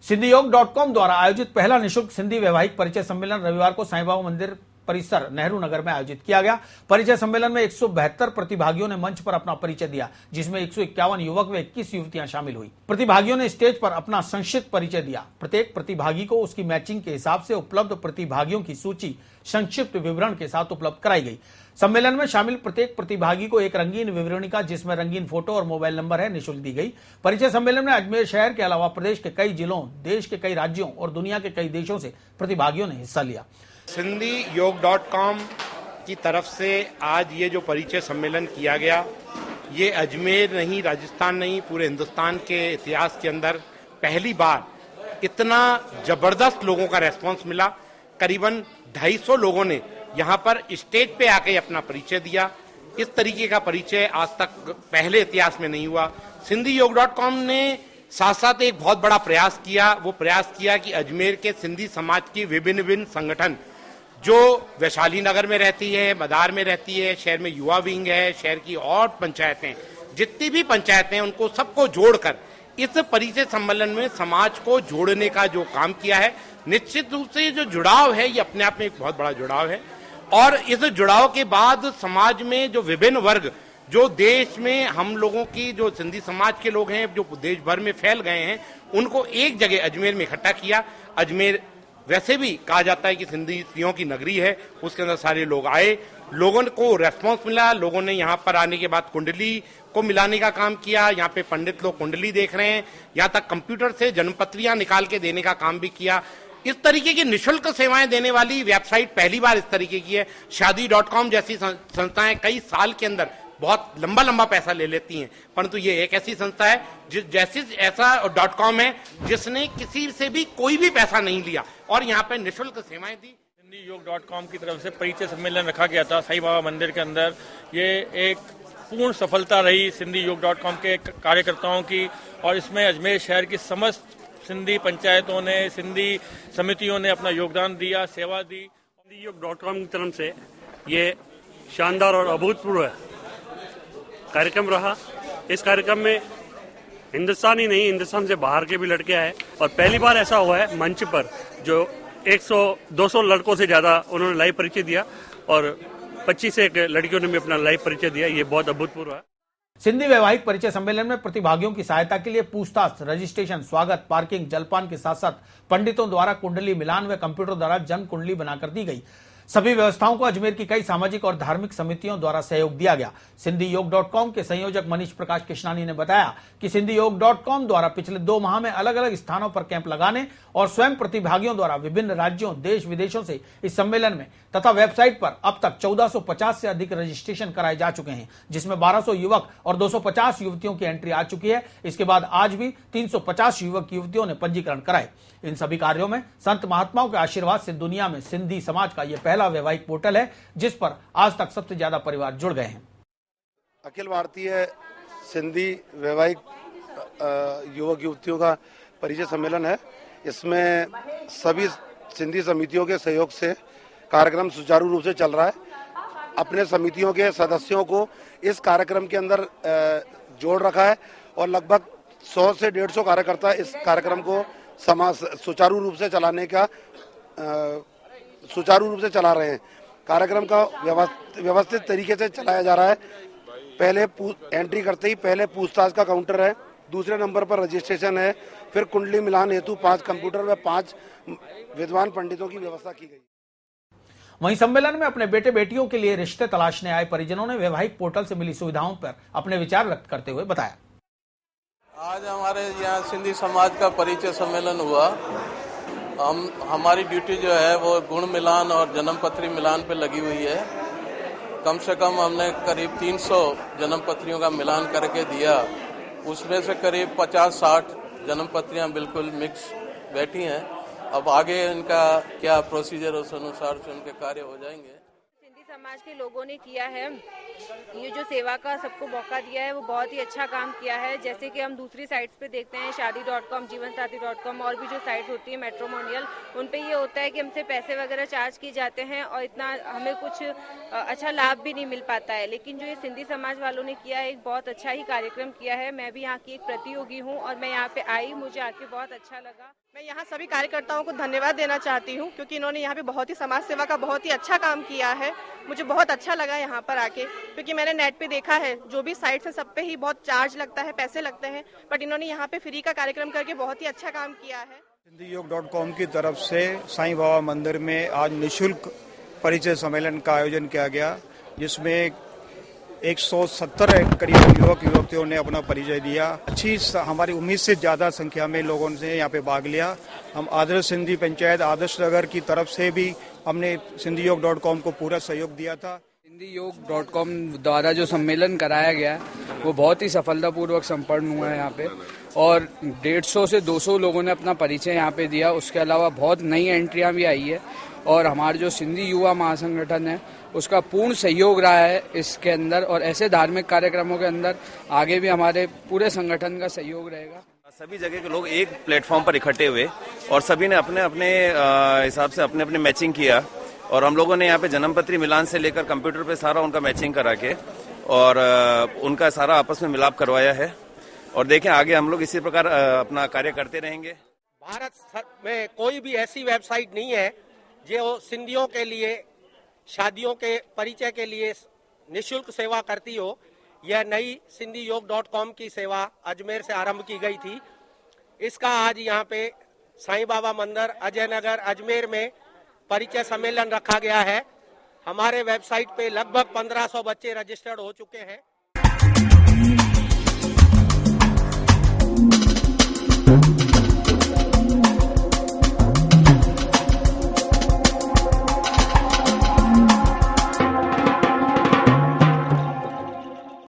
सिंधीयोग.com द्वारा आयोजित पहला निःशुल्क सिंधी वैवाहिक परिचय सम्मेलन रविवार को साईं बाबा मंदिर परिसर नेहरू नगर में आयोजित किया गया। परिचय सम्मेलन में 172 प्रतिभागियों ने मंच पर अपना परिचय दिया, जिसमें 151 युवक व 21 युवतियां शामिल हुई। प्रतिभागियों ने स्टेज पर अपना संक्षिप्त परिचय दिया। प्रत्येक प्रतिभागी को उसकी मैचिंग के हिसाब से उपलब्ध प्रतिभागियों की सूची संक्षिप्त विवरण के साथ उपलब्ध कराई गई। सम्मेलन में शामिल प्रत्येक प्रतिभागी को एक रंगीन विवरणिका, जिसमें रंगीन फोटो और मोबाइल नंबर है, निःशुल्क दी गई। परिचय सम्मेलन में अजमेर शहर के अलावा प्रदेश के कई जिलों, देश के कई राज्यों और दुनिया के कई देशों से प्रतिभागियों ने हिस्सा लिया। सिंधीयोग.com की तरफ से आज ये जो परिचय सम्मेलन किया गया, ये अजमेर नहीं, राजस्थान नहीं, पूरे हिंदुस्तान के इतिहास के अंदर पहली बार इतना जबरदस्त लोगों का रेस्पॉन्स मिला। करीबन 250 लोगों ने यहाँ पर स्टेज पे आके अपना परिचय दिया। इस तरीके का परिचय आज तक पहले इतिहास में नहीं हुआ। सिंधीयोग.com ने साथ साथ एक बहुत बड़ा प्रयास किया। वो प्रयास किया कि अजमेर के सिंधी समाज की विभिन्न संगठन जो वैशाली नगर में रहती है, मदार में रहती है, शहर में युवा विंग है, शहर की और पंचायतें, जितनी भी पंचायतें, उनको सबको जोड़कर इस परिचय सम्मेलन में समाज को जोड़ने का जो काम किया है, निश्चित रूप से जो जुड़ाव है, ये अपने आप में एक बहुत बड़ा जुड़ाव है। और इस जुड़ाव के बाद समाज में जो विभिन्न वर्ग, जो देश में हम लोगों की जो सिंधी समाज के लोग हैं, जो देश भर में फैल गए हैं, उनको एक जगह अजमेर में इकट्ठा किया। अजमेर वैसे भी कहा जाता है कि सिंधियों की नगरी है, उसके अंदर सारे लोग आए, लोगों को रेस्पॉन्स मिला। लोगों ने यहाँ पर आने के बाद कुंडली को मिलाने का काम किया। यहाँ पे पंडित लोग कुंडली देख रहे हैं, यहाँ तक कंप्यूटर से जन्मपत्रियां निकाल के देने का काम भी किया। इस तरीके की निःशुल्क सेवाएं देने वाली वेबसाइट पहली बार इस तरीके की है। शादी.com जैसी संस्थाएं कई साल के अंदर बहुत लंबा पैसा ले लेती हैं, परंतु ये एक ऐसी संस्था है ऐसा .com है जिसने किसी से भी कोई भी पैसा नहीं लिया और यहाँ पे निःशुल्क सेवाएं दी। सिंधीयोग.com की तरफ से परिचय सम्मेलन रखा गया था साईं बाबा मंदिर के अंदर। ये एक पूर्ण सफलता रही सिंधीयोग.com के कार्यकर्ताओं की, और इसमें अजमेर शहर की समस्त सिंधी पंचायतों ने, सिंधी समितियों ने अपना योगदान दिया, सेवा दी। सिंधीयोग.com की तरफ से ये शानदार और अभूतपूर्व कार्यक्रम रहा। इस कार्यक्रम में हिंदुस्तान ही नहीं, हिंदुस्तान से बाहर के भी लड़के आए, और पहली बार ऐसा हुआ है मंच पर जो 100-200 लड़कों से ज्यादा उन्होंने लाइव परिचय दिया, और 25 से लड़कियों ने भी अपना लाइव परिचय दिया। ये बहुत अभूतपूर्व है। सिंधी वैवाहिक परिचय सम्मेलन में प्रतिभागियों की सहायता के लिए पूछताछ, रजिस्ट्रेशन, स्वागत, पार्किंग, जलपान के साथ साथ पंडितों द्वारा कुंडली मिलान व कंप्यूटर द्वारा जन्म कुंडली बनाकर दी गई। सभी व्यवस्थाओं को अजमेर की कई सामाजिक और धार्मिक समितियों द्वारा सहयोग दिया गया। सिंधीयोग.com के संयोजक मनीष प्रकाश कृष्णानी ने बताया कि सिंधीयोग.com द्वारा पिछले 2 माह में अलग अलग स्थानों पर कैंप लगाने और स्वयं प्रतिभागियों द्वारा विभिन्न राज्यों, देश विदेशों से इस सम्मेलन में तथा वेबसाइट पर अब तक 1450 से अधिक रजिस्ट्रेशन कराए जा चुके हैं, जिसमें 1200 युवक और 250 युवतियों की एंट्री आ चुकी है। इसके बाद आज भी 350 युवक युवतियों ने पंजीकरण कराए। इन सभी कार्यों में संत महात्माओं के आशीर्वाद से दुनिया में सिंधी समाज का यह पहला वैवाहिक पोर्टल है, जिस पर आज तक सबसे ज्यादा परिवार जुड़ गए हैं। अखिल भारतीय सिंधी वैवाहिक युवक युवतियों का परिचय सम्मेलन है। इसमें सभी सिंधी समितियों के सहयोग से कार्यक्रम सुचारू रूप से चल रहा है। अपने समितियों के सदस्यों को इस कार्यक्रम के अंदर जोड़ रखा है, और लगभग 100 से 150 कार्यकर्ता इस कार्यक्रम को सुचारू रूप से चला रहे हैं। कार्यक्रम का व्यवस्थित तरीके से चलाया जा रहा है। पहले एंट्री करते ही पहले पूछताछ का काउंटर है, दूसरे नंबर पर रजिस्ट्रेशन है, फिर कुंडली मिलान हेतु 5 कंप्यूटर व 5 विद्वान पंडितों की व्यवस्था की गई। वहीं सम्मेलन में अपने बेटे बेटियों के लिए रिश्ते तलाशने आए परिजनों ने वैवाहिक पोर्टल से मिली सुविधाओं पर अपने विचार व्यक्त करते हुए बताया। आज हमारे यहाँ सिंधी समाज का परिचय सम्मेलन हुआ। हमारी ड्यूटी जो है वो गुण मिलान और जन्म पत्री मिलान पे लगी हुई है। कम से कम हमने करीब 300 जन्म पत्रियों का मिलान करके दिया। उसमें से करीब 50-60 जन्म पत्रियां बिल्कुल मिक्स बैठी हैं। अब आगे इनका क्या प्रोसीजर उस अनुसार से उनके कार्य हो जाएंगे। सिंधी समाज के लोगों ने किया है, ये जो सेवा का सबको मौका दिया है वो बहुत ही अच्छा काम किया है। जैसे कि हम दूसरी साइट्स पे देखते हैं, शादी.com, जीवनसाथी.com और भी जो साइट्स होती है मैट्रिमोनियल, उन पे ये होता है कि हमसे पैसे वगैरह चार्ज किए जाते हैं और इतना हमें कुछ अच्छा लाभ भी नहीं मिल पाता है। लेकिन जो ये सिंधी समाज वालों ने किया है, एक बहुत अच्छा ही कार्यक्रम किया है। मैं भी यहाँ की एक प्रतियोगी हूँ और मैं यहाँ पे आई, मुझे आके बहुत अच्छा लगा। मैं यहाँ सभी कार्यकर्ताओं को धन्यवाद देना चाहती हूँ क्योंकि इन्होंने यहाँ पे बहुत ही समाज सेवा का बहुत ही अच्छा काम किया है। मुझे बहुत अच्छा लगा यहाँ पर आके, क्योंकि मैंने नेट पे देखा है जो भी साइट्स है सब पे ही बहुत चार्ज लगता है, पैसे लगते हैं, बट इन्होंने यहाँ पे फ्री का कार्यक्रम करके बहुत ही अच्छा काम किया है। SindhiYog.com की तरफ से साईं बाबा मंदिर में आज निःशुल्क परिचय सम्मेलन का आयोजन किया गया, जिसमें 170 करीब युवक युवतियों ने अपना परिचय दिया। अच्छी हमारी उम्मीद से ज्यादा संख्या में लोगों ने यहाँ पे भाग लिया। हम आदर्श सिंधी पंचायत आदर्श नगर की तरफ से भी हमने SindhiYog.com को पूरा सहयोग दिया था। SindhiYog.com द्वारा जो सम्मेलन कराया गया वो बहुत ही सफलतापूर्वक संपन्न हुआ है यहाँ पे, और 150 से 200 लोगों ने अपना परिचय यहाँ पे दिया। उसके अलावा बहुत नई एंट्रियां भी आई है और हमारे जो सिंधी युवा महासंगठन है उसका पूर्ण सहयोग रहा है इसके अंदर, और ऐसे धार्मिक कार्यक्रमों के अंदर आगे भी हमारे पूरे संगठन का सहयोग रहेगा। सभी जगह के लोग एक प्लेटफॉर्म पर इकट्ठे हुए और सभी ने अपने अपने हिसाब से अपने अपने मैचिंग किया, और हम लोगों ने यहाँ पे जन्मपत्री मिलान से लेकर कंप्यूटर पे सारा उनका मैचिंग करा के और उनका सारा आपस में मिलाप करवाया है। और देखें आगे हम लोग इसी प्रकार अपना कार्य करते रहेंगे। भारत में कोई भी ऐसी वेबसाइट नहीं है जो सिंधियों के लिए शादियों के परिचय के लिए निःशुल्क सेवा करती हो। यह नई SindhiYog.com की सेवा अजमेर से आरंभ की गई थी। इसका आज यहाँ पे साईं बाबा मंदिर अजय नगर अजमेर में परिचय सम्मेलन रखा गया है। हमारे वेबसाइट पे लगभग 1500 बच्चे रजिस्टर्ड हो चुके हैं।